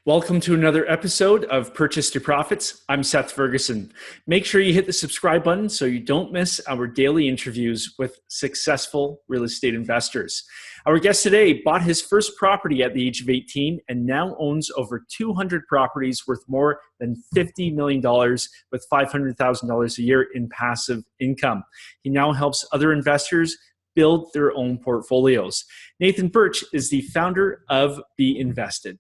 Welcome to another episode of Purchase to Profits. I'm Seth Ferguson. Make sure you hit the subscribe button so you don't miss our daily interviews with successful real estate investors. Our guest today bought his first property at the age of 18 and now owns over 200 properties worth more than $50 million with $500,000 a year in passive income. He now helps other investors build their own portfolios. Nathan Birch is the founder of BInvested.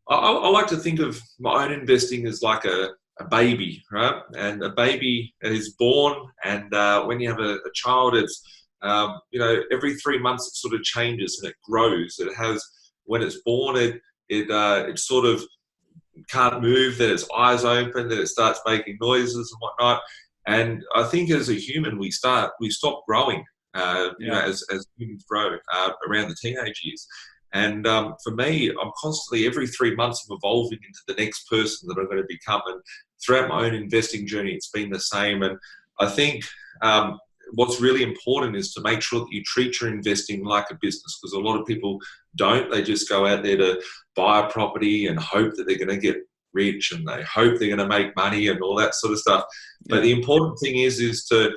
I like to think of my own investing as like a baby, right? And a baby is born, and when you have a child, it's every 3 months it sort of changes and it grows. It has, when it's born, it sort of can't move, then its eyes open, then it starts making noises and whatnot. And I think as a human, we stop growing, as humans grow around the teenage years. And for me, I'm constantly, every 3 months, I'm evolving into the next person that I'm going to become. And throughout my own investing journey, it's been the same. And I think what's really important is to make sure that you treat your investing like a business, because a lot of people don't. They just go out there to buy a property and hope that they're going to get rich, and they hope they're going to make money and all that sort of stuff. But the important thing is to,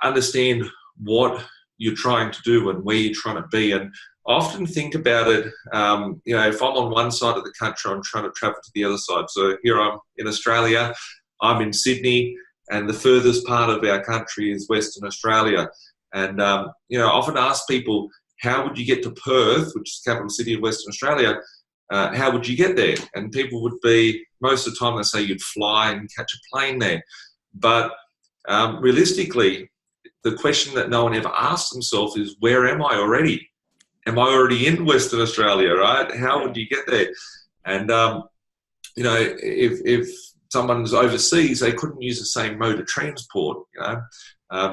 understand what you're trying to do and where you're trying to be. And I often think about it, if I'm on one side of the country, I'm trying to travel to the other side. So here I'm in Australia, I'm in Sydney, and the furthest part of our country is Western Australia. And, I often ask people, how would you get to Perth, which is the capital city of Western Australia? How would you get there? And people would be, most of the time they say you'd fly and catch a plane there. But realistically, the question that no one ever asks themselves is, where am I already? Am I already in Western Australia, right? How would you get there? And, if someone's overseas, they couldn't use the same mode of transport,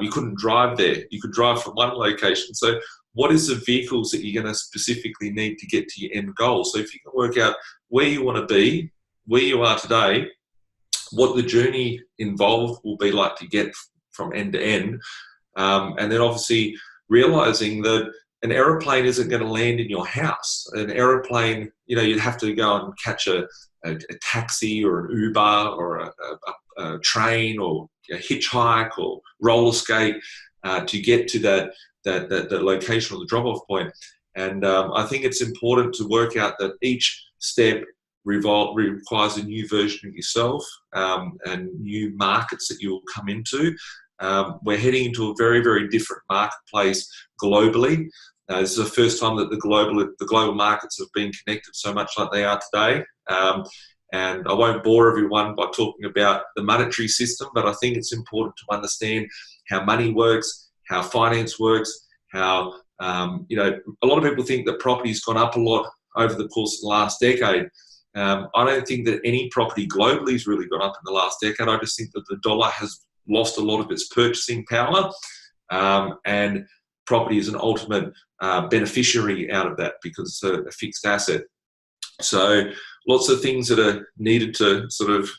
you couldn't drive there. You could drive from one location. So what is the vehicles that you're going to specifically need to get to your end goal? So if you can work out where you want to be, where you are today, what the journey involved will be like to get from end to end, and then obviously realizing that an aeroplane isn't going to land in your house. An aeroplane, you'd have to go and catch a taxi or an Uber or a train or a hitchhike or roller skate to get to that location or the drop-off point. And I think it's important to work out that each step requires a new version of yourself and new markets that you'll come into. We're heading into a very, very different marketplace globally. This is the first time that the global markets have been connected so much like they are today. And I won't bore everyone by talking about the monetary system, but I think it's important to understand how money works, how finance works, how, a lot of people think that property's gone up a lot over the course of the last decade. I don't think that any property globally has really gone up in the last decade. I just think that the dollar has lost a lot of its purchasing power, and property is an ultimate beneficiary out of that because it's a fixed asset. So lots of things that are needed to sort of,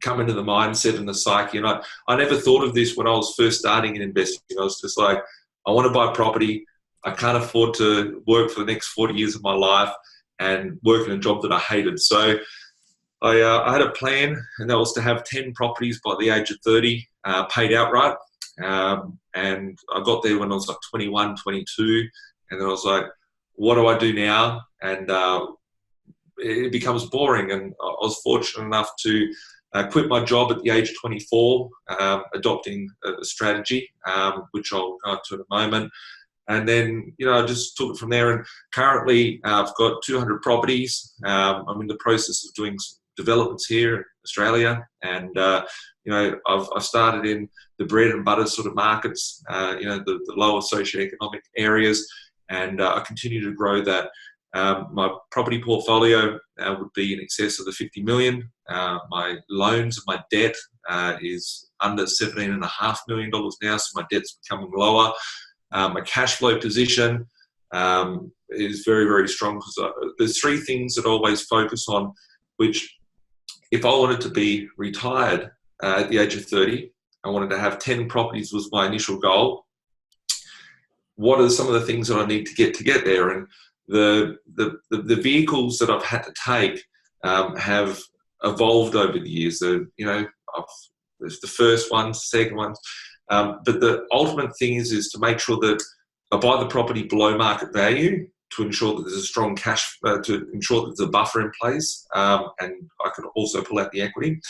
come into the mindset and the psyche. And I never thought of this when I was first starting in investing. I was just like, I want to buy property. I can't afford to work for the next 40 years of my life and work in a job that I hated. So I had a plan, and that was to have 10 properties by the age of 30, paid outright. And I got there when I was like 21, 22. And then I was like, what do I do now? And it becomes boring. And I was fortunate enough to quit my job at the age of 24, adopting a strategy, which I'll go into in a moment. And then, I just took it from there. And currently I've got 200 properties. I'm in the process of doing some developments here in Australia. And, I've started in the bread and butter sort of markets, the lower socioeconomic areas. And I continue to grow that. My property portfolio would be in excess of the 50 million. My loans and my debt is under $17.5 million now, so my debt's becoming lower. My cash flow position is very, very strong because there's three things that I always focus on, which if I wanted to be retired at the age of 30, I wanted to have 10 properties was my initial goal. What are some of the things that I need to get there? And the vehicles that I've had to take have evolved over the years. There's the first ones, second ones, but the ultimate thing is to make sure that I buy the property below market value to ensure that there's a strong cash, to ensure that there's a buffer in place, and I can also pull out the equity.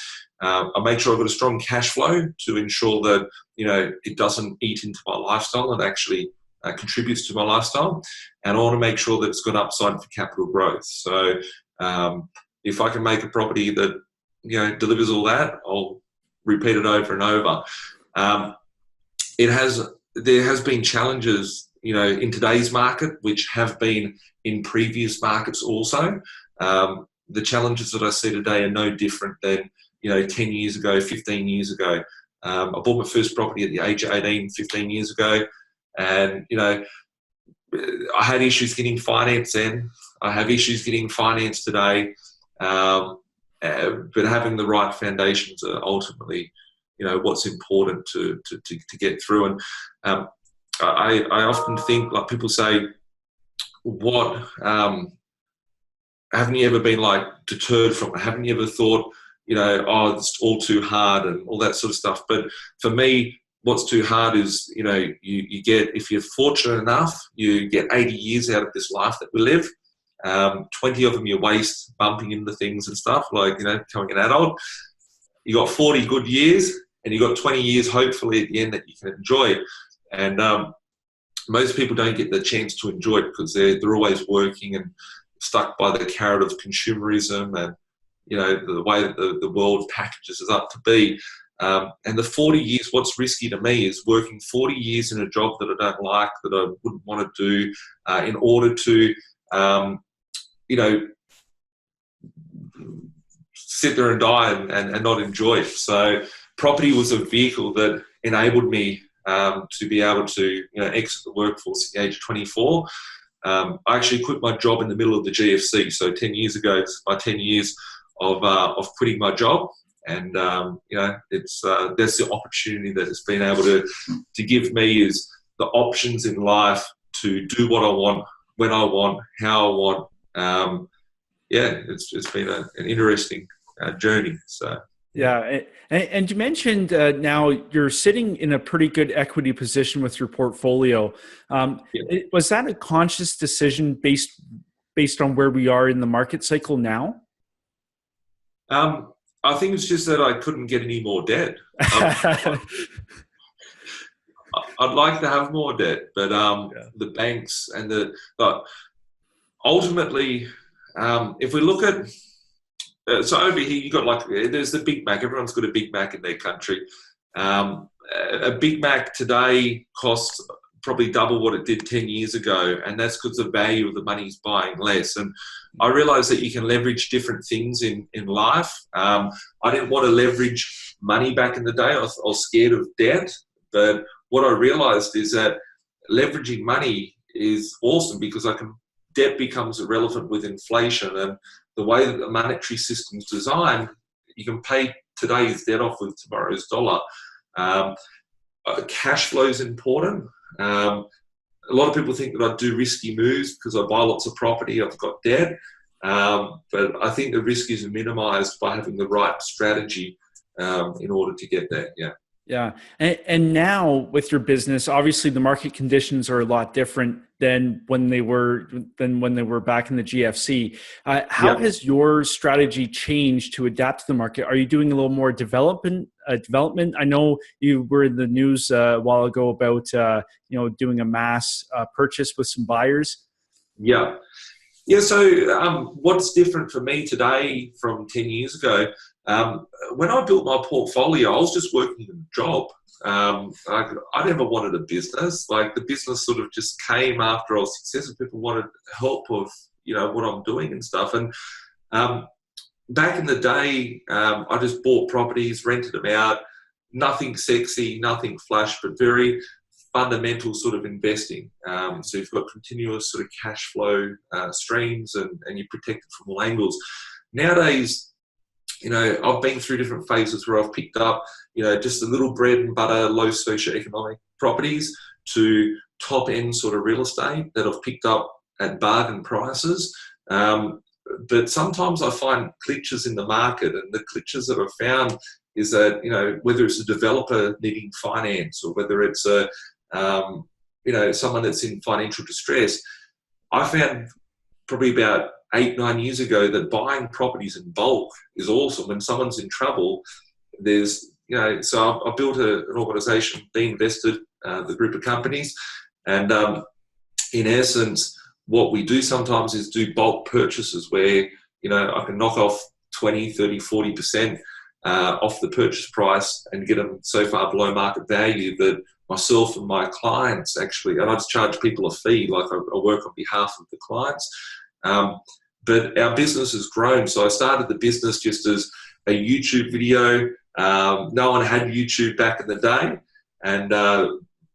I make sure I've got a strong cash flow to ensure that it doesn't eat into my lifestyle and actually contributes to my lifestyle, and I want to make sure that it's got upside for capital growth. So if I can make a property that delivers all that, I'll repeat it over and over. There has been challenges in today's market, which have been in previous markets also. The challenges that I see today are no different than 10 years ago, 15 years ago. I bought my first property at the age of 18, 15 years ago, and I had issues getting finance then. I have issues getting finance today, but having the right foundations are ultimately what's important to get through. And I often think, like people say, what haven't you ever been deterred from it? Haven't you ever thought, it's all too hard and all that sort of stuff? But for me, what's too hard is, you get, if you're fortunate enough, you get 80 years out of this life that we live. 20 of them you waste bumping into things and stuff, becoming an adult. You got 40 good years, and you got 20 years hopefully at the end that you can enjoy. And most people don't get the chance to enjoy it because they're always working and stuck by the carrot of consumerism and the way that the world packages us up to be. And the 40 years, what's risky to me is working 40 years in a job that I don't like, that I wouldn't want to do, in order to sit there and die and not enjoy it. So property was a vehicle that enabled me to be able to exit the workforce at the age of 24. I actually quit my job in the middle of the GFC. So 10 years ago, it's my 10 years of quitting my job. And it's that's the opportunity that it's been able to give me, is the options in life to do what I want, when I want, how I want. It's been an interesting journey. So. Yeah. And you mentioned now you're sitting in a pretty good equity position with your portfolio. Was that a conscious decision based on where we are in the market cycle now? I think it's just that I couldn't get any more debt. I'd like to have more debt, but the banks and ultimately, if we look at, so over here, you got there's the Big Mac. Everyone's got a Big Mac in their country. A Big Mac today costs probably double what it did 10 years ago, and that's because the value of the money is buying less. And I realized that you can leverage different things in life. I didn't want to leverage money back in the day. I was scared of debt. But what I realized is that leveraging money is awesome, because debt becomes irrelevant with inflation. And the way that the monetary system is designed, you can pay today's debt off with tomorrow's dollar. Cash flow is important. A lot of people think that I do risky moves because I buy lots of property, I've got debt. But I think the risk is minimized by having the right strategy in order to get there. Yeah. Yeah. And now with your business, obviously the market conditions are a lot different than when they were back in the GFC. How has your strategy changed to adapt to the market? Are you doing a little more development? I know you were in the news a while ago about doing a mass purchase with some buyers. Yeah. Yeah. So what's different for me today from 10 years ago? When I built my portfolio, I was just working a job. I never wanted a business. The business sort of just came after I was successful. People wanted help of what I'm doing and stuff. And back in the day, I just bought properties, rented them out. Nothing sexy, nothing flash, but very fundamental sort of investing. So you've got continuous sort of cash flow streams, and you're protected from all angles. Nowadays, I've been through different phases where I've picked up, just a little bread and butter, low socioeconomic properties, to top end sort of real estate that I've picked up at bargain prices. But sometimes I find glitches in the market, and the glitches that I've found is that, whether it's a developer needing finance or whether it's someone that's in financial distress, I found probably about 8-9 years ago that buying properties in bulk is awesome. When someone's in trouble, so I built an organization, BInvested, the group of companies, and in essence, what we do sometimes is do bulk purchases where, I can knock off 20, 30, 40% off the purchase price and get them so far below market value that myself and my clients actually, and I just charge people a fee, like I work on behalf of the clients. But our business has grown. So I started the business just as a YouTube video. No one had YouTube back in the day. And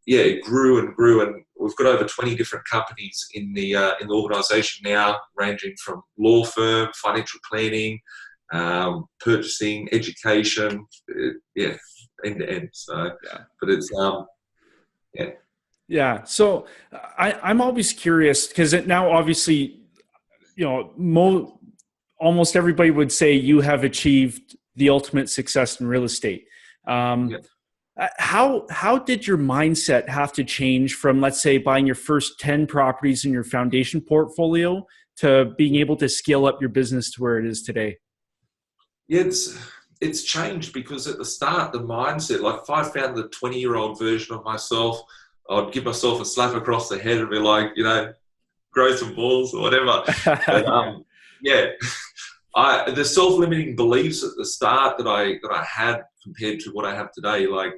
it grew and grew. And we've got over 20 different companies in the organisation now, ranging from law firm, financial planning, purchasing, education, end to end. So, but it's Yeah. So I'm always curious because now, obviously, almost everybody would say you have achieved the ultimate success in real estate. How did your mindset have to change from, let's say, buying your first 10 properties in your foundation portfolio to being able to scale up your business to where it is today? Yeah, it's changed because at the start, the mindset, like if I found the 20-year-old version of myself, I'd give myself a slap across the head and be like, grow some balls or whatever. But the self-limiting beliefs at the start that I had compared to what I have today, like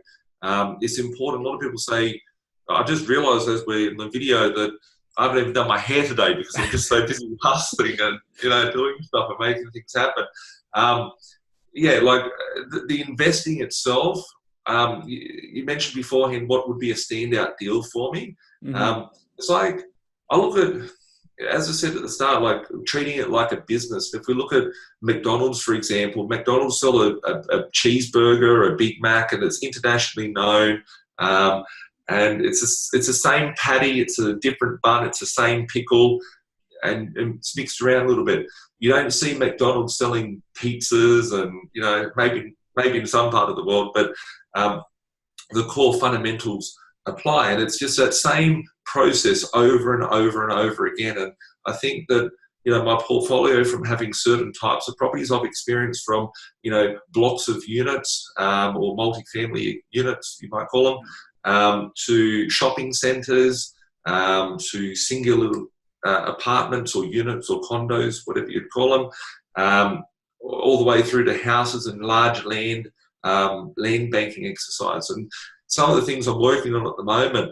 it's important. A lot of people say, I just realized as we're in the video that I haven't even done my hair today because I'm just so busy hustling and doing stuff and making things happen. The investing itself, you mentioned beforehand what would be a standout deal for me. Mm-hmm. It's like, I look at, as I said at the start, like treating it like a business. If we look at McDonald's, for example, McDonald's sell a cheeseburger, a Big Mac, and it's internationally known. And it's the same patty, it's a different bun, it's the same pickle, and it's mixed around a little bit. You don't see McDonald's selling pizzas and, maybe in some part of the world, but the core fundamentals apply. And it's just that same process over and over and over again. And I think that, my portfolio, from having certain types of properties I've experienced from, blocks of units or multifamily units, you might call them, to shopping centres, to singular apartments or units or condos, whatever you'd call them, all the way through to houses and large land banking exercise. And some of the things I'm working on at the moment,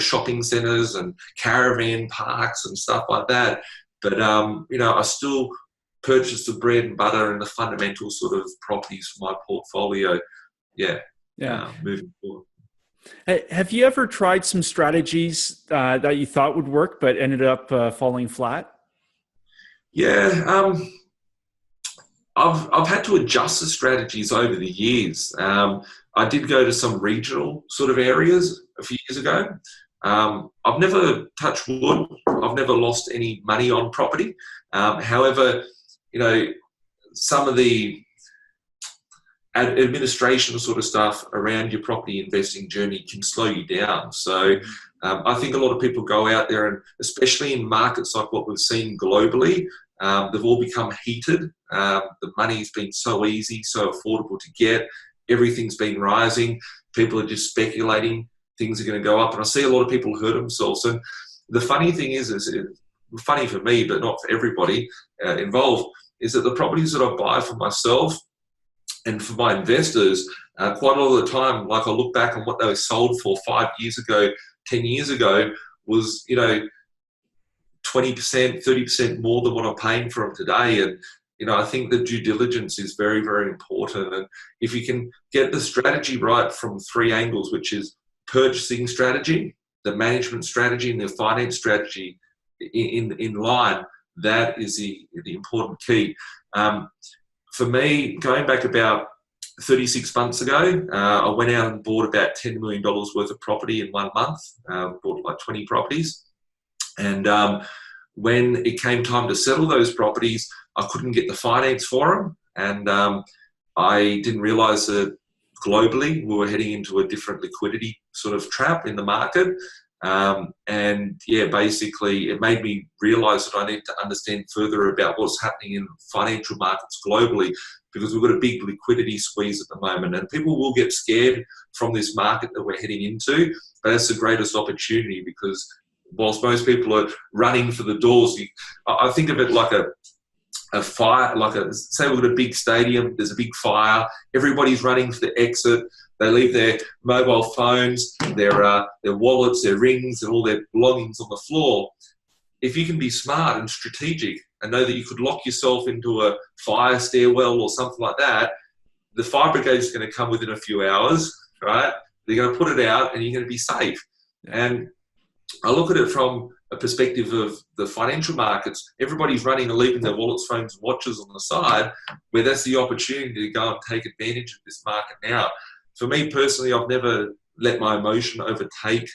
shopping centres and caravan parks and stuff like that. But, I still purchase the bread and butter and the fundamental sort of properties for my portfolio. Moving forward. Have you ever tried some strategies that you thought would work but ended up falling flat? Yeah, I've had to adjust the strategies over the years. I did go to some regional sort of areas a few years ago. I've never touched wood. I've never lost any money on property. However, some of the administration sort of stuff around your property investing journey can slow you down. So I think a lot of people go out there, and especially in markets like what we've seen globally, they've all become heated. The money's been so easy, so affordable to get. Everything's been rising. People are just speculating things are going to go up. And I see a lot of people hurt themselves. And the funny thing is funny for me, but not for everybody involved, is that the properties that I buy for myself and for my investors, quite a lot of the time, like I look back on what they were sold for 5 years ago, 10 years ago, was, 20%, 30% more than what I'm paying for them today. And, I think the due diligence is very, very important. And if you can get the strategy right from three angles, which is purchasing strategy, the management strategy, and the finance strategy in line, that is the important key. For me, going back about 36 months ago, I went out and bought about $10 million worth of property in 1 month, bought like 20 properties. And when it came time to settle those properties, I couldn't get the finance for them. And I didn't realize that globally we were heading into a different liquidity sort of trap in the market. And yeah, basically it made me realize that I need to understand further about what's happening in financial markets globally, because we've got a big liquidity squeeze at the moment, and people will get scared from this market that we're heading into. But that's the greatest opportunity, because whilst most people are running for the doors, I think of it like a fire, say we've got a big stadium, there's a big fire, everybody's running for the exit, they leave their mobile phones, their wallets, their rings, and all their belongings on the floor. If you can be smart and strategic and know that you could lock yourself into a fire stairwell or something like that, the fire brigade is going to come within a few hours, right? They're going to put it out and you're going to be safe. And I look at it from a perspective of the financial markets. Everybody's running and leaving their wallets, phones, and watches on the side, where that's the opportunity to go and take advantage of this market now. For me personally, I've never let my emotion overtake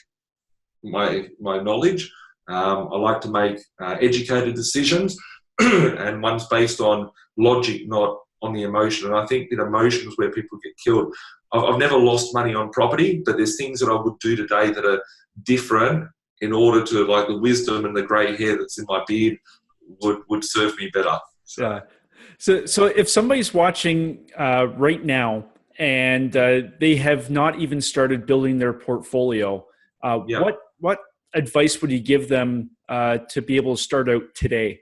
my knowledge. I like to make educated decisions, and one's based on logic, not on the emotion. And I think that emotion is where people get killed. I've never lost money on property, but there's things that I would do today that are different in order to, like, the wisdom and the grey hair that's in my beard would serve me better. Yeah. So if somebody's watching right now and they have not even started building their portfolio, what advice would you give them to be able to start out today?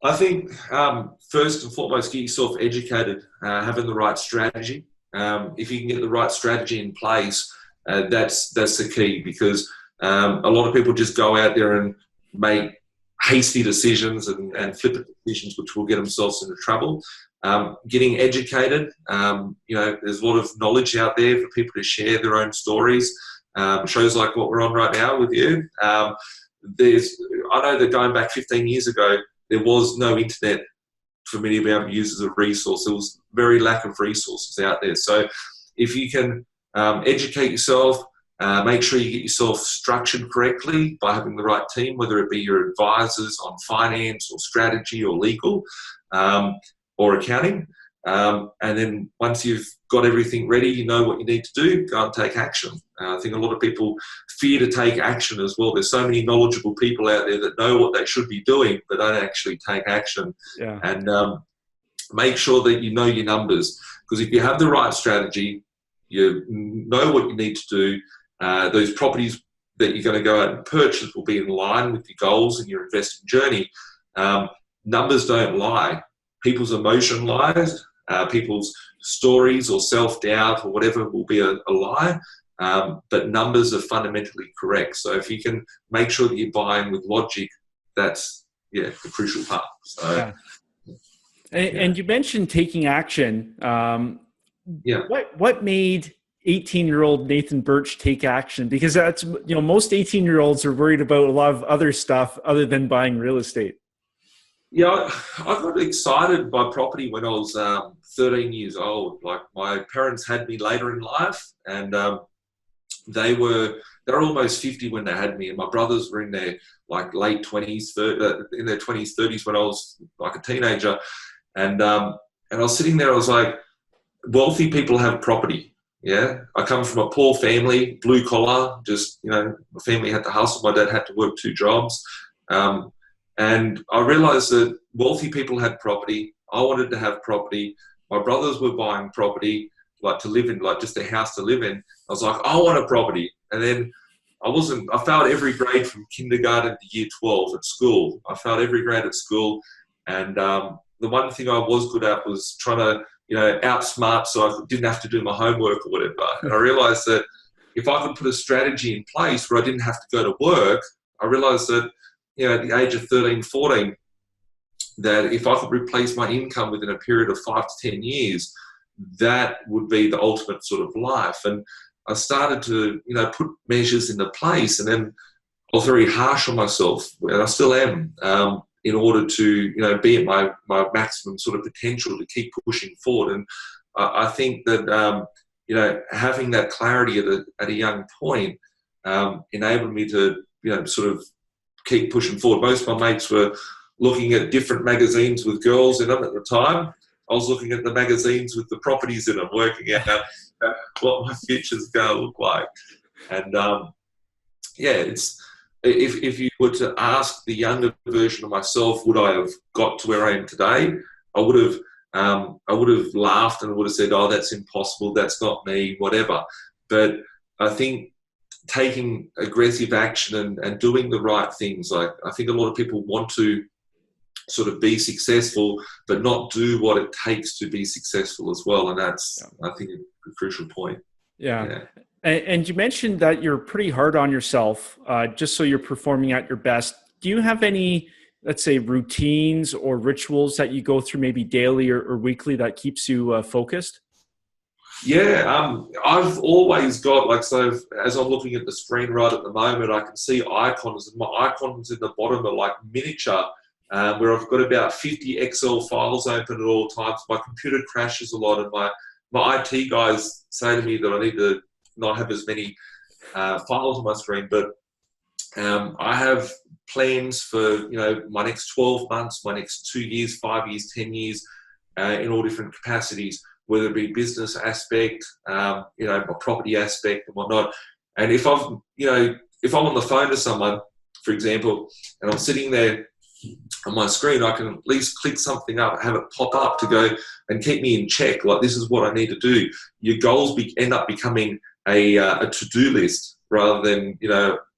I think first and foremost, get yourself educated, having the right strategy. If you can get the right strategy in place, that's the key, because a lot of people just go out there and make hasty decisions and flippant decisions, which will get themselves into trouble. Getting educated, there's a lot of knowledge out there for people to share their own stories. Shows like what we're on right now with you. I know that going back 15 years ago, there was no internet for me to be able to use as a resource. There was very lack of resources out there. So if you can educate yourself, make sure you get yourself structured correctly by having the right team, whether it be your advisors on finance or strategy or legal or accounting. And then once you've got everything ready, you know what you need to do, go and take action. I think a lot of people fear to take action as well. There's so many knowledgeable people out there that know what they should be doing, but don't actually take action. Yeah. And make sure that you know your numbers, because if you have the right strategy, you know what you need to do, those properties that you're going to go out and purchase will be in line with your goals and your investing journey. Numbers don't lie. People's emotion lies. People's stories or self-doubt or whatever will be a lie. But numbers are fundamentally correct. So if you can make sure that you're buying with logic, that's the crucial part. So, yeah. And you mentioned taking action. What made 18-year-old Nathan Birch take action? Because that's, most 18-year-olds are worried about a lot of other stuff other than buying real estate. Yeah, I got excited by property when I was 13 years old. Like, my parents had me later in life, and they were almost 50 when they had me, and my brothers were in their late 20s, in their 20s, 30s when I was like a teenager, and I was sitting there. I was like, wealthy people have property. Yeah, I come from a poor family, blue collar. Just my family had to hustle. My dad had to work 2 jobs. And I realized that wealthy people had property. I wanted to have property. My brothers were buying property, to live in, just a house to live in. I was like, I want a property. And then I failed every grade from kindergarten to year 12 at school. I failed every grade at school. And the one thing I was good at was trying to, outsmart, so I didn't have to do my homework or whatever. And I realized that if I could put a strategy in place where I didn't have to go to work, I realized that, at the age of 13, 14, that if I could replace my income within a period of 5 to 10 years, that would be the ultimate sort of life. And I started to, put measures into place, and then I was very harsh on myself, and I still am, in order to, be at my maximum sort of potential to keep pushing forward. And I think that, having that clarity at a young point enabled me to, sort of keep pushing forward. Most of my mates were looking at different magazines with girls in them at the time. I was looking at the magazines with the properties in them, working out what my future's going to look like. And it's if you were to ask the younger version of myself, would I have got to where I am today? I would have laughed and would have said, "Oh, that's impossible. That's not me. Whatever." But I think taking aggressive action and doing the right things. Like, I think a lot of people want to sort of be successful, but not do what it takes to be successful as well. And that's, I think, a crucial point. Yeah. And you mentioned that you're pretty hard on yourself, just so you're performing at your best. Do you have any, let's say, routines or rituals that you go through maybe daily or weekly that keeps you focused? Yeah, I've always got, like, so as I'm looking at the screen right at the moment, I can see icons, and my icons in the bottom are like miniature, where I've got about 50 Excel files open at all times. My computer crashes a lot, and my IT guys say to me that I need to not have as many files on my screen, but I have plans for, my next 12 months, my next 2 years, 5 years, 10 years, in all different capacities, whether it be business aspect, my property aspect and whatnot. And if I'm on the phone to someone, for example, and I'm sitting there on my screen, I can at least click something up, have it pop up to go and keep me in check. Like, this is what I need to do. Your goals end up becoming a to-do list rather than,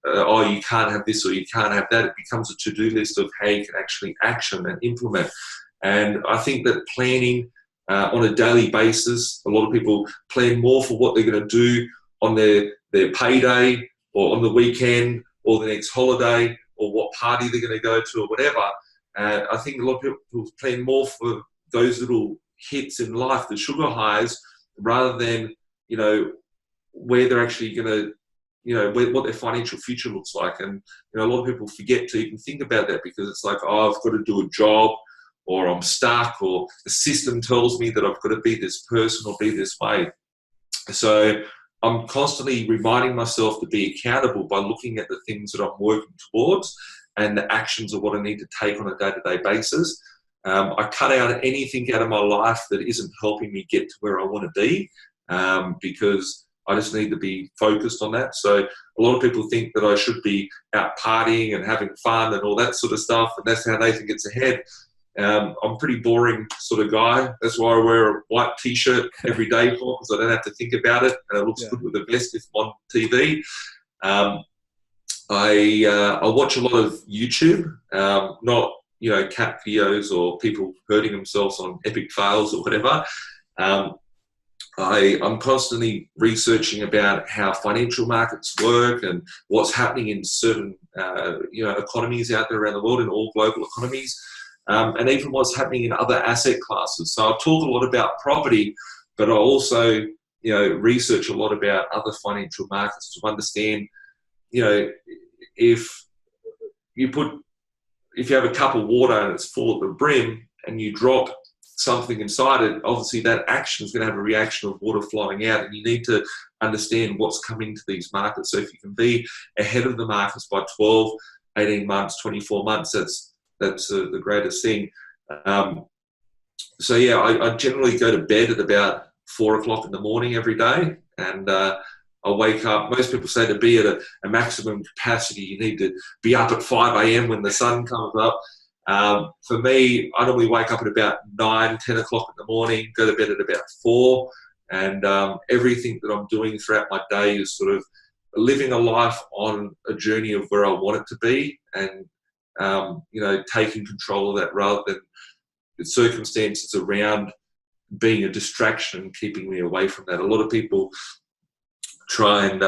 oh, you can't have this or you can't have that. It becomes a to-do list of how you can actually action and implement. And I think that planning on a daily basis, a lot of people plan more for what they're going to do on their payday or on the weekend or the next holiday or what party they're going to go to or whatever. And I think a lot of people plan more for those little hits in life, the sugar highs, rather than, where they're actually going to, what their financial future looks like. And, a lot of people forget to even think about that because it's like, oh, I've got to do a job, or I'm stuck, or the system tells me that I've got to be this person or be this way. So I'm constantly reminding myself to be accountable by looking at the things that I'm working towards and the actions of what I need to take on a day-to-day basis. I cut out anything out of my life that isn't helping me get to where I want to be, because I just need to be focused on that. So a lot of people think that I should be out partying and having fun and all that sort of stuff, and that's how Nathan gets ahead. I'm a pretty boring sort of guy. That's why I wear a white T-shirt every day because I don't have to think about it, and it looks good with a vest if I'm on TV. I watch a lot of YouTube, not cat videos or people hurting themselves on epic fails or whatever. I'm constantly researching about how financial markets work and what's happening in certain economies out there around the world, in all global economies. And even what's happening in other asset classes. So I talk a lot about property, but I also, research a lot about other financial markets to understand, if you have a cup of water and it's full at the brim and you drop something inside it, obviously that action is going to have a reaction of water flowing out, and you need to understand what's coming to these markets. So if you can be ahead of the markets by 12, 18 months, 24 months, that's the greatest thing. I generally go to bed at about 4 o'clock in the morning every day, and I wake up. Most people say to be at a maximum capacity, you need to be up at 5 a.m. when the sun comes up. For me, I normally wake up at about 9, 10 o'clock in the morning, go to bed at about 4, and everything that I'm doing throughout my day is sort of living a life on a journey of where I want it to be, and taking control of that rather than the circumstances around being a distraction and keeping me away from that. A lot of people try and,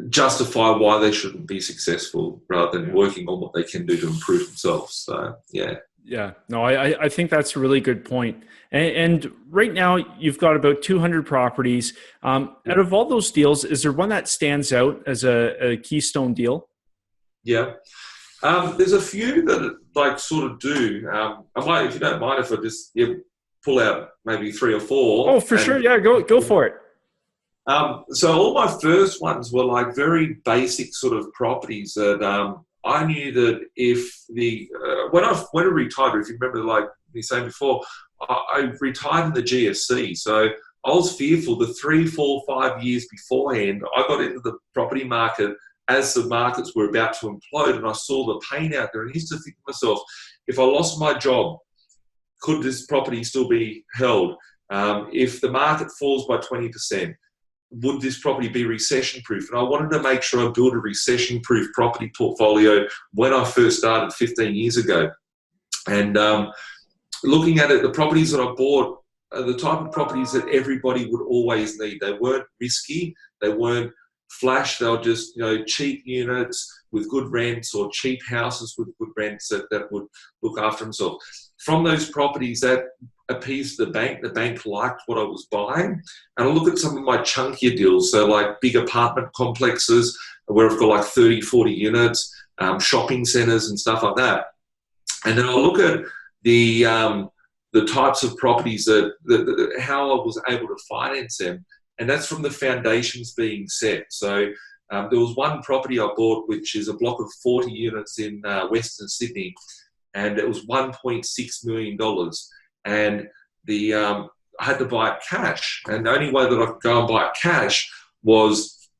justify why they shouldn't be successful rather than working on what they can do to improve themselves. So, yeah. Yeah, no, I think that's a really good point. And right now you've got about 200 properties. Out of all those deals, is there one that stands out as a keystone deal? Yeah. There's a few that sort of do. I might, if you don't mind, if I just pull out maybe 3 or 4. Oh, for sure. Yeah, go for it. So all my first ones were like very basic sort of properties that I knew that if when I retired, if you remember, like me saying before, I retired in the GFC. So I was fearful the 3, 4, 5 years beforehand. I got into the property market as the markets were about to implode, and I saw the pain out there. And I used to think to myself, if I lost my job, could this property still be held? If the market falls by 20%, would this property be recession-proof? And I wanted to make sure I built a recession-proof property portfolio when I first started 15 years ago. And looking at it, the properties that I bought are the type of properties that everybody would always need. They weren't risky. They weren't flash. They were just, cheap units with good rents, or cheap houses with good rents that would look after themselves. From those properties, that appeased the bank. The bank liked what I was buying. And I look at some of my chunkier deals, so like big apartment complexes where I've got like 30, 40 units, shopping centres and stuff like that. And then I look at the types of properties that how I was able to finance them. And that's from the foundations being set. So there was one property I bought, which is a block of 40 units in Western Sydney, and it was $1.6 million. And I had to buy it cash. And the only way that I could go and buy it cash was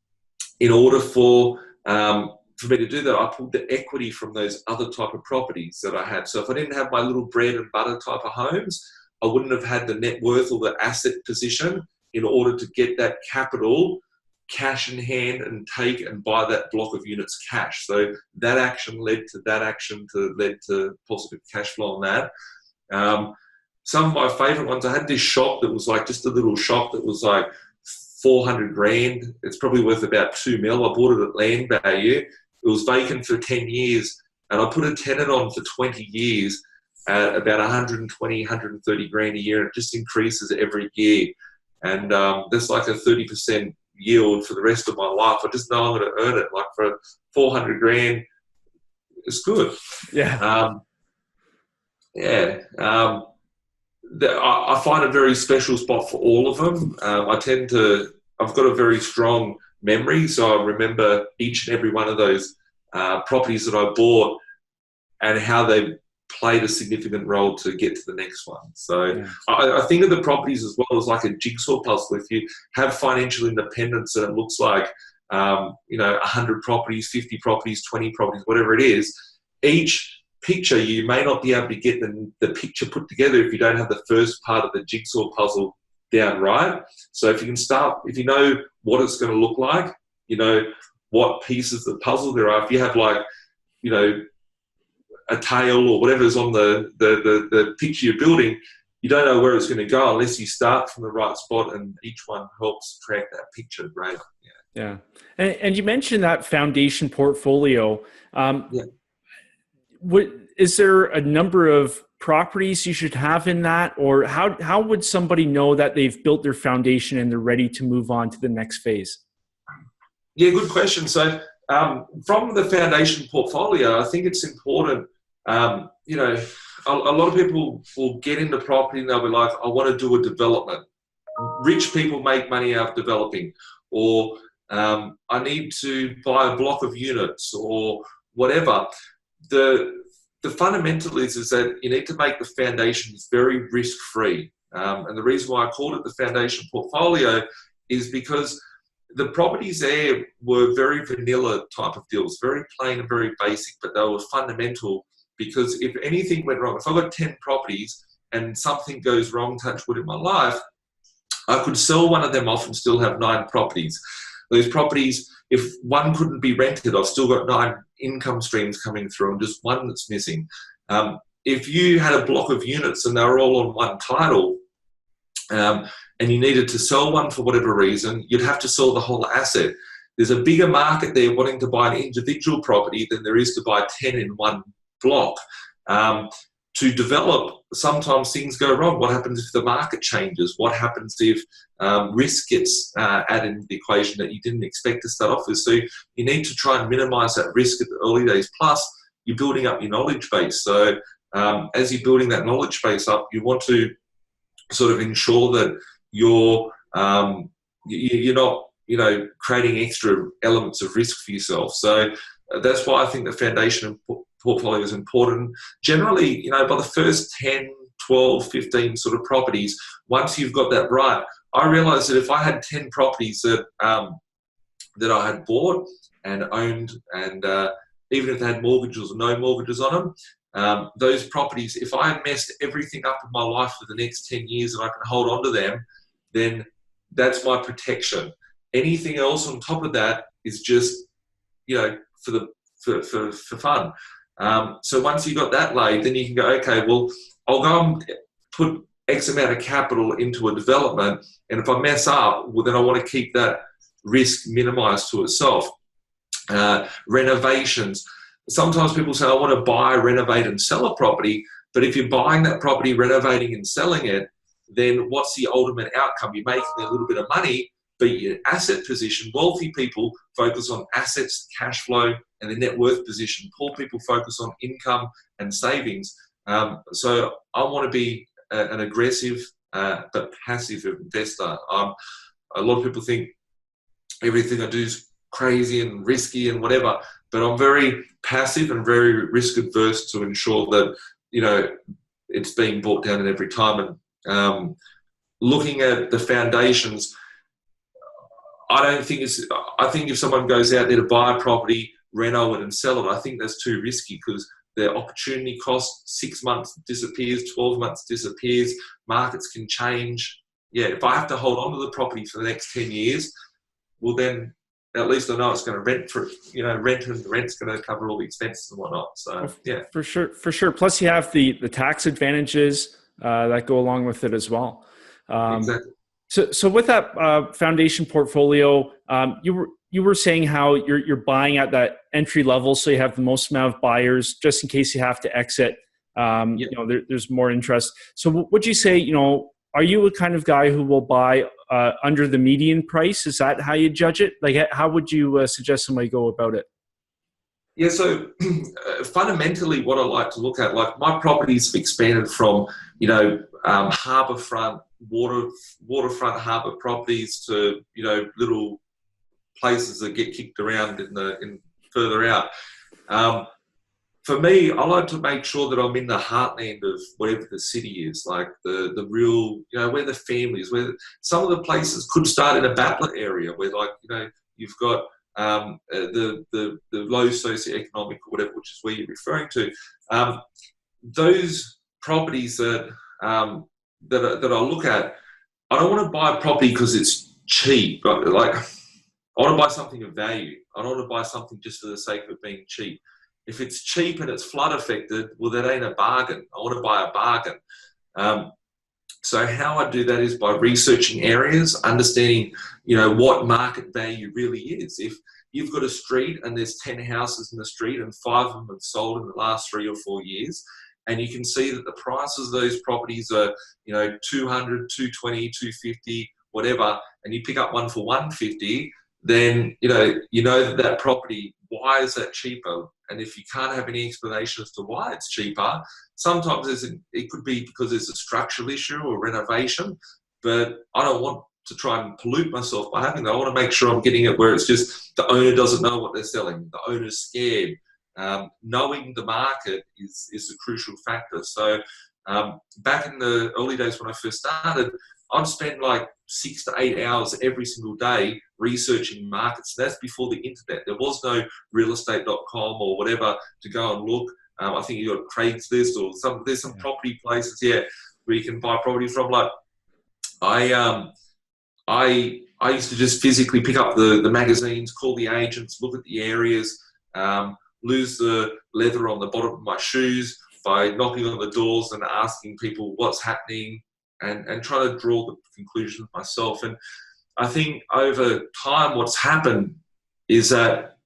in order for me to do that, I pulled the equity from those other type of properties that I had. So if I didn't have my little bread and butter type of homes, I wouldn't have had the net worth or the asset position in order to get that capital cash in hand and take and buy that block of units cash. So that action led to that action led to positive cash flow on that. Some of my favorite ones, I had this shop that was like just a little shop that was like 400 grand. It's probably worth about 2 mil. I bought it at land value. It was vacant for 10 years, and I put a tenant on for 20 years at about 120, 130 grand a year. It just increases every year. And that's like a 30% yield for the rest of my life. I just know I'm going to earn it. Like for 400 grand, it's good. Yeah. I find a very special spot for all of them. I've got a very strong memory, so I remember each and every one of those properties that I bought and how they played a significant role to get to the next one. So yeah. I think of the properties as well as like a jigsaw puzzle. If you have financial independence and it looks like 100 properties, 50 properties, 20 properties, whatever it is, each picture, you may not be able to get the picture put together if you don't have the first part of the jigsaw puzzle down right. So if you can start, if you know what it's going to look like, what pieces of the puzzle there are. If you have like, a tail or whatever's on the picture you're building, you don't know where it's going to go unless you start from the right spot, and each one helps create that picture, right? Yeah. And you mentioned that foundation portfolio. Is there a number of properties you should have in that, or how would somebody know that they've built their foundation and they're ready to move on to the next phase? Yeah, good question. So from the foundation portfolio, I think it's important, a lot of people will get into property and they'll be like, I want to do a development. Rich people make money out of developing, or I need to buy a block of units or whatever. The fundamental is that you need to make the foundations very risk-free. And the reason why I called it the foundation portfolio is because the properties there were very vanilla type of deals, very plain and very basic, but they were fundamental, because if anything went wrong, if I've got 10 properties and something goes wrong, touch wood, in my life, I could sell one of them off and still have 9 properties. Those properties, if one couldn't be rented, I've still got 9 income streams coming through and just one that's missing. If you had a block of units and they were all on one title, and you needed to sell one for whatever reason, you'd have to sell the whole asset. There's a bigger market there wanting to buy an individual property than there is to buy 10 in one block. To develop, sometimes things go wrong. What happens if the market changes? What happens if risk gets added into the equation that you didn't expect to start off with? So you need to try and minimize that risk at the early days. Plus, you're building up your knowledge base. So as you're building that knowledge base up, you want to sort of ensure that you're you're not, creating extra elements of risk for yourself. So that's why I think the foundation portfolio is important. Generally, by the first 10, 12, 15 sort of properties, once you've got that right, I realized that if I had 10 properties that I had bought and owned, and even if they had mortgages or no mortgages on them, those properties, if I messed everything up in my life for the next 10 years and I can hold on to them, then that's my protection. Anything else on top of that is just, for fun. So once you got that laid, then you can go, okay, well, I'll go and put X amount of capital into a development, and if I mess up, well, then I want to keep that risk minimized to itself. Renovations. Sometimes people say, I want to buy, renovate, and sell a property, but if you're buying that property, renovating and selling it, then what's the ultimate outcome? You're making a little bit of money, but your asset position, wealthy people focus on assets, cash flow, and the net worth position. Poor people focus on income and savings. So I want to be an aggressive but passive investor. A lot of people think everything I do is crazy and risky and whatever, but I'm very passive and very risk adverse to ensure that, it's being brought down at every time. And looking at the foundations, I think if someone goes out there to buy a property, reno it and sell it, I think that's too risky, because the opportunity cost, 6 months disappears, 12 months disappears, markets can change. Yeah, if I have to hold on to the property for the next 10 years, well then at least I know it's going to rent, and the rent's going to cover all the expenses and whatnot. So yeah. For sure. Plus you have the tax advantages that go along with it as well. Exactly. So with that foundation portfolio, you were saying how you're buying at that entry level, so you have the most amount of buyers just in case you have to exit. There's more interest. So would you say, are you a kind of guy who will buy under the median price? Is that how you judge it? Like, how would you suggest somebody go about it? Yeah, so fundamentally what I like to look at, like my properties have expanded from, harbourfront, waterfront harbour properties to, little places that get kicked around in further out. For me, I like to make sure that I'm in the heartland of whatever the city is, like the real, where the families, where some of the places could start in a battler area where, like, you've got the low socioeconomic or whatever, which is where you're referring to. Those properties that I look at, I don't want to buy a property because it's cheap. Like, I want to buy something of value. I don't want to buy something just for the sake of being cheap. If it's cheap and it's flood affected, well, that ain't a bargain. I want to buy a bargain. So how I do that is by researching areas, understanding, what market value really is. If you've got a street and there's 10 houses in the street and 5 of them have sold in the last 3 or 4 years, and you can see that the prices of those properties are, 200, 220, 250, whatever, and you pick up one for 150, then, that property, why is that cheaper? And if you can't have any explanation as to why it's cheaper, sometimes it could be because there's a structural issue or renovation, but I don't want to try and pollute myself by having that. I want to make sure I'm getting it where it's just the owner doesn't know what they're selling, the owner's scared. Knowing the market is a crucial factor. So back in the early days when I first started, I'd spend like 6 to 8 hours every single day researching markets. That's before the internet. There was no realestate.com or whatever to go and look. I think you got Craigslist or there's some property places here where you can buy property from. Like I used to just physically pick up the magazines, call the agents, look at the areas, lose the leather on the bottom of my shoes by knocking on the doors and asking people what's happening, and try to draw the conclusions myself. And I think over time what's happened is that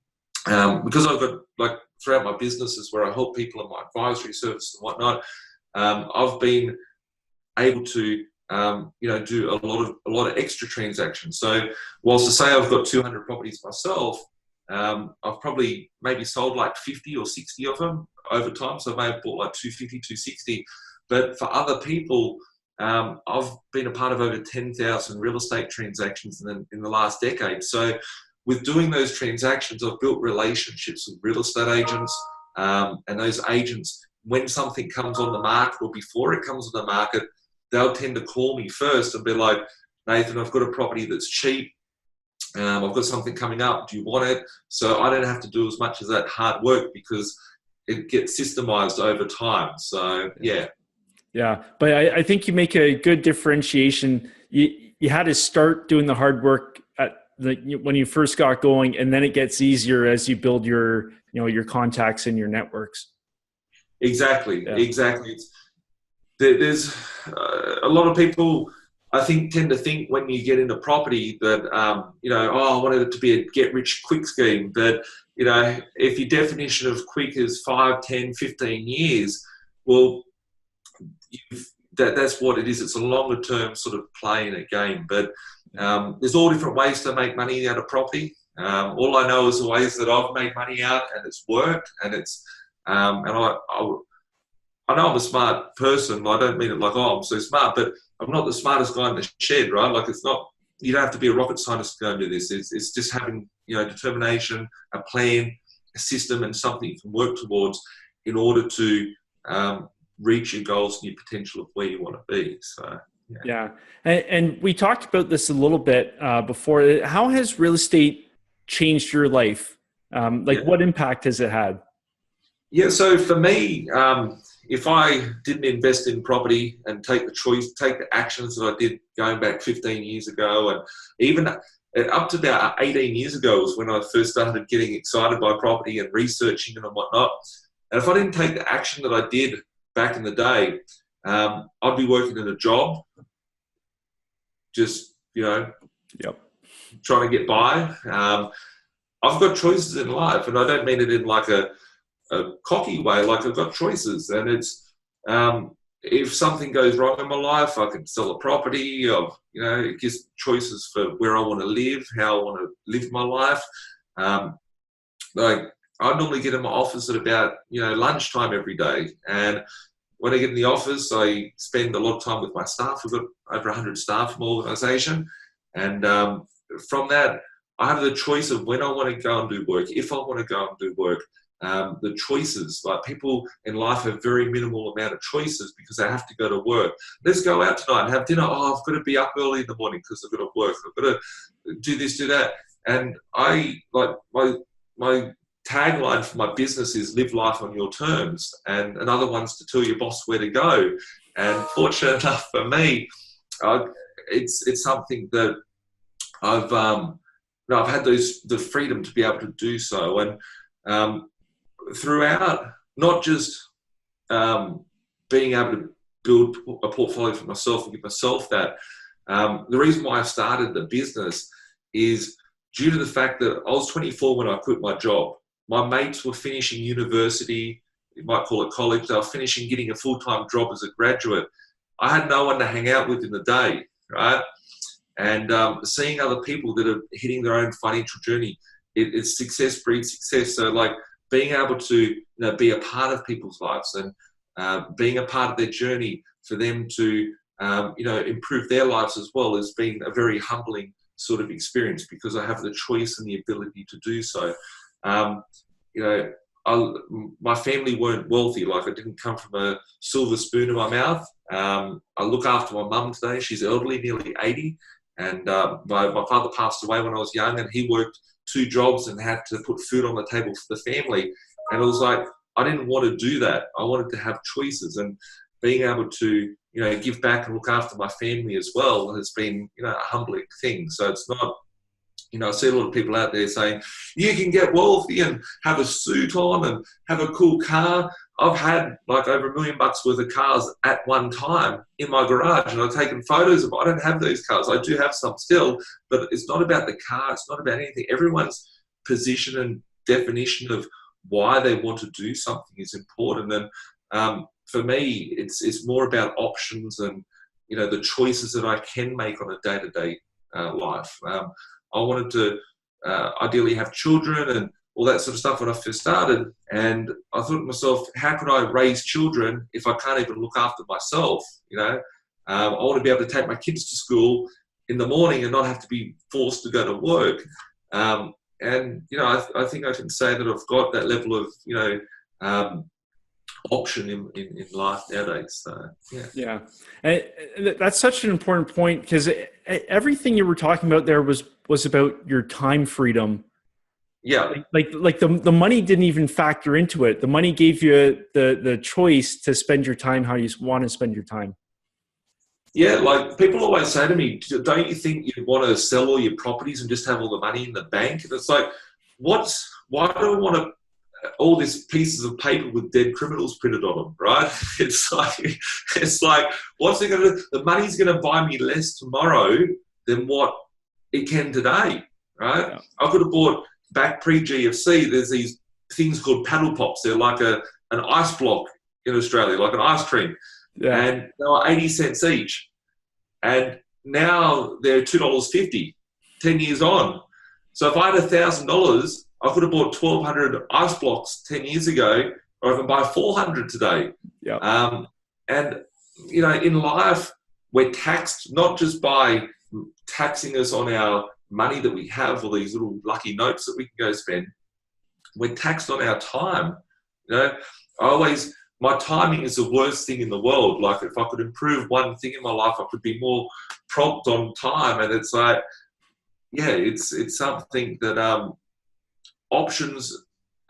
because I've got, like, throughout my businesses where I help people in my advisory service and whatnot, I've been able to do a lot of extra transactions. So whilst to say I've got 200 properties myself, I've probably maybe sold like 50 or 60 of them over time. So I may have bought like 250, 260. But for other people, I've been a part of over 10,000 real estate transactions in the last decade. So with doing those transactions, I've built relationships with real estate agents, and those agents, when something comes on the market or before it comes on the market, they'll tend to call me first and be like, Nathan, I've got a property that's cheap. I've got something coming up. Do you want it? So I don't have to do as much of that hard work because it gets systemized over time. So, yeah. Yeah. But I think you make a good differentiation. You had to start doing the hard work when you first got going, and then it gets easier as you build your contacts and your networks. Exactly. Yeah. Exactly. There's a lot of people, I think, tend to think when you get into property that, I wanted it to be a get-rich-quick scheme. But, if your definition of quick is 5, 10, 15 years, well, that's what it is. It's a longer-term sort of play in a game. But there's all different ways to make money out of property. All I know is the ways that I've made money out, and it's worked, and it's I know I'm a smart person. I don't mean it like, I'm so smart, but I'm not the smartest guy in the shed, right? Like, it's not, you don't have to be a rocket scientist to go and do this. It's just having, determination, a plan, a system, and something you can work towards in order to reach your goals and your potential of where you want to be. So, yeah. And we talked about this a little bit before. How has real estate changed your life? What impact has it had? Yeah, so for me, if I didn't invest in property and take the actions that I did going back 15 years ago, and even up to about 18 years ago was when I first started getting excited by property and researching it and whatnot. And if I didn't take the action that I did back in the day, I'd be working in a job, just, trying to get by. I've got choices in life, and I don't mean it in like a cocky way. Like, I've got choices, and it's if something goes wrong in my life, I can sell a property. It gives choices for where I want to live, how I want to live my life. I normally get in my office at about lunchtime every day, and when I get in the office, I spend a lot of time with my staff. We've got over 100 staff in my organisation, and from that, I have the choice of when I want to go and do work, if I want to go and do work. The choices, like, people in life have very minimal amount of choices because they have to go to work. Let's go out tonight and have dinner. I've got to be up early in the morning because I've got to work. I've got to do this, do that. And I, like, my tagline for my business is live life on your terms, and another one's to tell your boss where to go. And fortunate enough for me, it's something that I've had the freedom to be able to do so. And throughout, not just being able to build a portfolio for myself and give myself that, the reason why I started the business is due to the fact that I was 24 when I quit my job. My mates were finishing university, you might call it college. They were finishing, getting a full-time job as a graduate. I had no one to hang out with in the day, right? And seeing other people that are hitting their own financial journey, it's success breeds success. So, like, being able to be a part of people's lives and being a part of their journey for them to improve their lives as well has been a very humbling sort of experience because I have the choice and the ability to do so. My family weren't wealthy. Like, I didn't come from a silver spoon in my mouth. I look after my mum today. She's elderly, nearly 80. And my father passed away when I was young, and he worked 2 jobs and had to put food on the table for the family. And it was like, I didn't want to do that. I wanted to have choices, and being able to, give back and look after my family as well has been, a humbling thing. So it's not, I see a lot of people out there saying, you can get wealthy and have a suit on and have a cool car. I've had like over $1 million worth of cars at one time in my garage, and I've taken photos of them. I don't have those cars. I do have some still, but it's not about the car. It's not about anything. Everyone's position and definition of why they want to do something is important. And for me, it's more about options and, the choices that I can make on a day-to-day life. I wanted to ideally have children and all that sort of stuff when I first started. And I thought to myself, how could I raise children if I can't even look after myself? I want to be able to take my kids to school in the morning and not have to be forced to go to work. And, you know, I think I can say that I've got that level of, you know, option in life nowadays. So, yeah. Yeah. And that's such an important point, because everything you were talking about there was about your time freedom. Yeah. Like the money didn't even factor into it. The money gave you the choice to spend your time how you want to spend your time. Yeah, like people always say to me, don't you think you'd want to sell all your properties and just have all the money in the bank? And it's like, why do I want all these pieces of paper with dead criminals printed on them, right? It's like, what's it going to do? The money's going to buy me less tomorrow than what it can today, right? Yeah. I could have bought, back pre-GFC, there's these things called paddle pops. They're like an ice block in Australia, like an ice cream. Yeah. And they were 80 cents each. And now they're $2.50, 10 years on. So if I had $1,000, I could have bought 1,200 ice blocks 10 years ago, or I can buy 400 today. Yeah. And, you know, in life, we're taxed not just by taxing us on our money that we have, or these little lucky notes that we can go spend. We're taxed on our time. You know, my timing is the worst thing in the world. Like, if I could improve one thing in my life, I could be more prompt on time. And it's like, yeah, it's something that options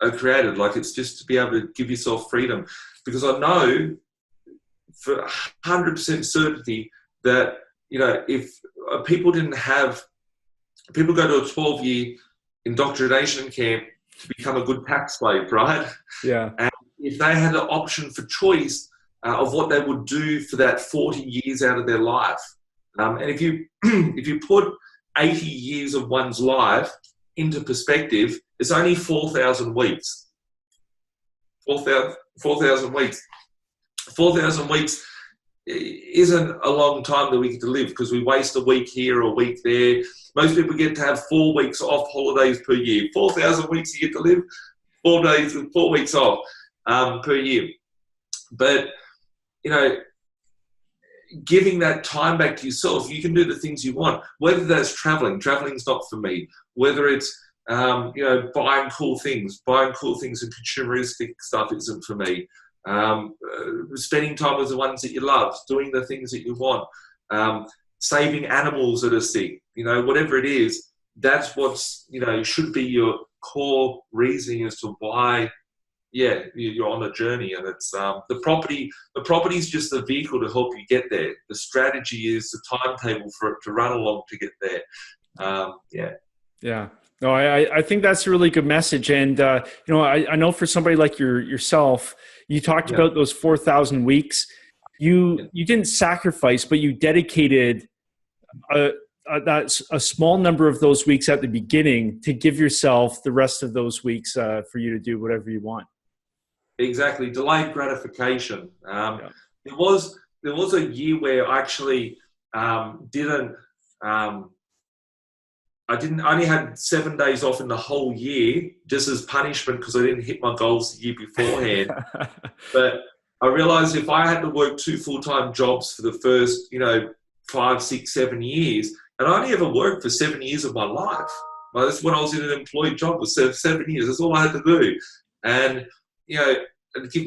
are created. Like, it's just to be able to give yourself freedom. Because I know for 100% certainty that, you know, if people go to a 12-year indoctrination camp to become a good tax slave, right? Yeah. And if they had an option for choice of what they would do for that 40 years out of their life, and if you put 80 years of one's life into perspective, it's only 4,000 weeks. 4,000 weeks. 4,000 weeks isn't a long time that we get to live, because we waste a week here, a week there. Most people get to have 4 weeks off holidays per year. 4,000 weeks you get to live, 4 days with 4 weeks off per year. But, you know, giving that time back to yourself, you can do the things you want, whether that's traveling. Traveling's not for me. Whether it's, you know, buying cool things and consumeristic stuff isn't for me. Spending time with the ones that you love, doing the things that you want, saving animals that are sick, you know, whatever it is, that's what's, you know, should be your core reasoning as to why, yeah, you're on a journey. And it's the property is just the vehicle to help you get there. The strategy is the timetable for it to run along to get there. Yeah. No, I think that's a really good message. And, you know, I know for somebody like yourself, you talked about those 4,000 weeks. You didn't sacrifice, but you dedicated a small number of those weeks at the beginning to give yourself the rest of those weeks for you to do whatever you want. Exactly. Delayed gratification. There was a year where I actually I only had 7 days off in the whole year, just as punishment because I didn't hit my goals the year beforehand. But I realized if I had to work 2 full-time jobs for the first, you know, 5, 6, 7 years, and I only ever worked for 7 years of my life. Well, that's when I was in an employed job, was 7 years. That's all I had to do. And, you know, it gave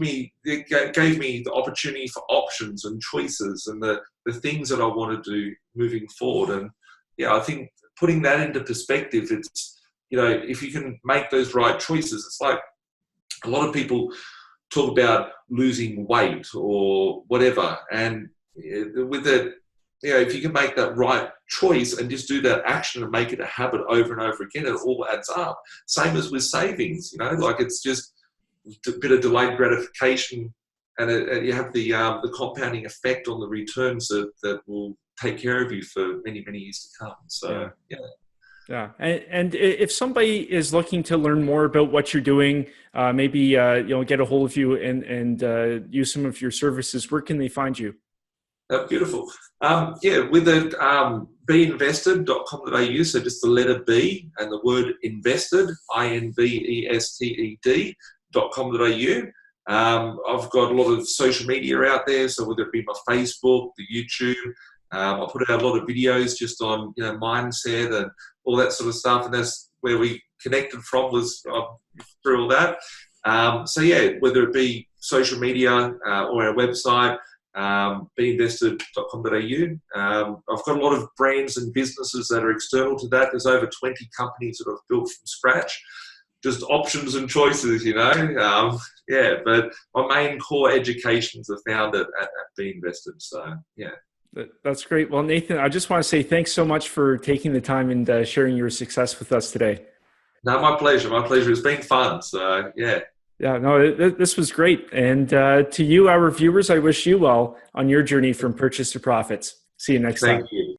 me the opportunity for options and choices and the things that I want to do moving forward. And, yeah, I think putting that into perspective, it's, you know, if you can make those right choices, it's like a lot of people talk about losing weight or whatever. And with that, you know, if you can make that right choice and just do that action and make it a habit over and over again, it all adds up. Same as with savings, you know, like it's just a bit of delayed gratification, and you have the compounding effect on the returns that will take care of you for many, many years to come. So, yeah. And if somebody is looking to learn more about what you're doing, maybe, you know, get a hold of you and use some of your services, where can they find you? Beautiful. With it, BInvested.com.au. So just the letter B and the word invested, INVESTED.com.au. I've got a lot of social media out there, so whether it be my Facebook, the YouTube, I put out a lot of videos just on mindset and all that sort of stuff, and that's where we connected from, was through all that. So yeah, whether it be social media or our website, BInvested.com.au. I've got a lot of brands and businesses that are external to that. There's over 20 companies that I've built from scratch. Just options and choices, yeah, but my main core educations are found at BInvested. So yeah. That's great. Well, Nathan, I just want to say thanks so much for taking the time and sharing your success with us today. No, my pleasure. My pleasure. It's been fun. So yeah. Yeah, no, this was great. And to you, our viewers, I wish you well on your journey from purchase to profits. See you next time. Thank you.